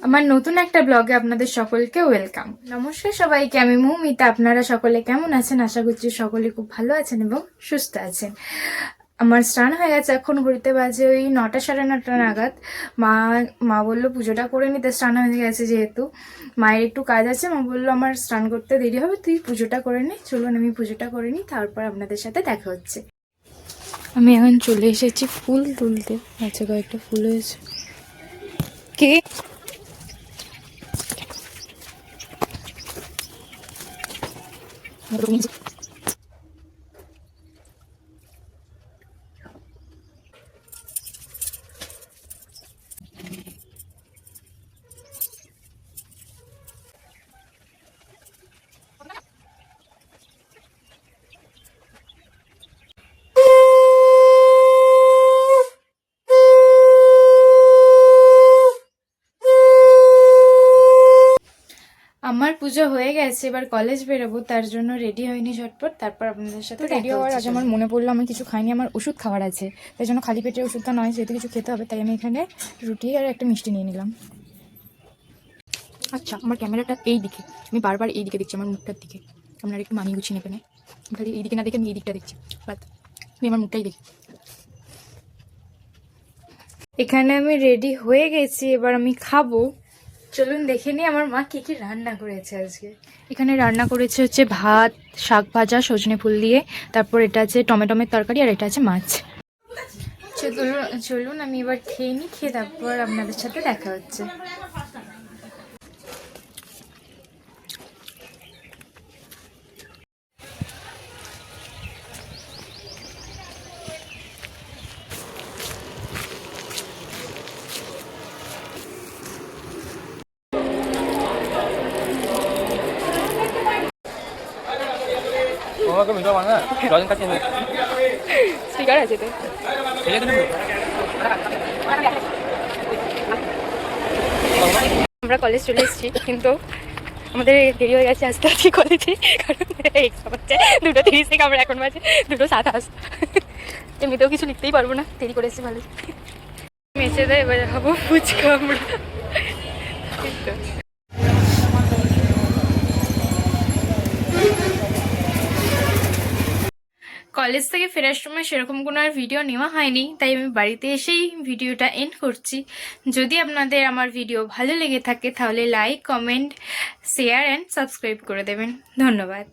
আমার নতুন একটা ব্লগে আপনাদের সকলকে ওয়েলকাম। নমস্কার সবাইকে, আমি মৌমিতা। আপনারা সকলে কেমন আছেন? আশা করছি সকলে খুব ভালো আছেন এবং সুস্থ আছেন। আমার স্নান হয়ে গেছে, এখন ঘুরতে বাজে ওই 9টা সাড়ে 9টা নাগাদ। মা মা বললো পুজোটা করে নিতে, স্নান হয়ে গেছে যেহেতু। মায়ের একটু কাজ আছে, মা বললো আমার স্নান করতে দেরি হবে, তুই পুজোটা করে নি। চলুন আমি পুজোটা করে নিই, তারপর আপনাদের সাথে দেখা হচ্ছে। আমি এখন চলে এসেছি ফুল তুলতে। আচ্ছা, কয়েকটা ফুল হয়েছে। কে আমার পুজো হয়ে গেছে, এবার কলেজ বেরোবো, তার জন্য রেডি হয়নি ঝটপট। তারপর আপনাদের সাথে রেডি হওয়ার আগে আমার মনে পড়লো আমি কিছু খাইনি, আমার ওষুধ খাওয়ার আছে। তাই জন্য খালি পেটে ওষুধটা নয়, সেহেতু কিছু খেতে হবে। তাই আমি এখানে রুটি আর একটা মিষ্টি নিয়ে নিলাম। আচ্ছা, আমার ক্যামেরাটা এই দিকে, আমি বারবার এই দিকে দেখছি, আমার মুখটার দিকে। আপনারা একটু মানিয়ে গুছিয়ে নেবেন। খালি এই দিকে না দেখে আমি এই দিকটা দেখছি, বাট আমি আমার মুখটাই দেখি। এখানে আমি রেডি হয়ে গেছি, এবার আমি খাবো। চলুন দেখে নিই আমার মা কি কি রান্না করেছে আজকে। এখানে রান্না করেছে হচ্ছে ভাত, শাক ভাজা সজনে ফুল দিয়ে, তারপর এটা আছে টমেটোমের তরকারি, আর এটা আছে মাছ। চলুন আমি এবার খেয়ে নিই, খেয়ে তারপর আপনাদের সাথে দেখা হচ্ছে। স্পিকার আছে তো। আমরা কলেজ চলে এসেছি, কিন্তু আমাদের দেরি হয়ে গেছে আসতে আজকে কলেজে, কারণ এক্সাম হচ্ছে 2:30 থেকে। আমরা এখন বাজে 2:27। এমনিতেও কিছু লিখতেই পারবো না, দেরি করে এসেছি ভালো। মেসে দেয়, এবার খাবো ফুচকা আমরা। কলেজ থেকে ফেরার সময় সেরকম কোনো আর ভিডিও নেওয়া হয়নি, তাই আমি বাড়িতে এসেই ভিডিওটা এন্ড করছি। যদি আপনাদের আমার ভিডিও ভালো লেগে থাকে তাহলে like, comment, share and subscribe করে দেবেন। ধন্যবাদ।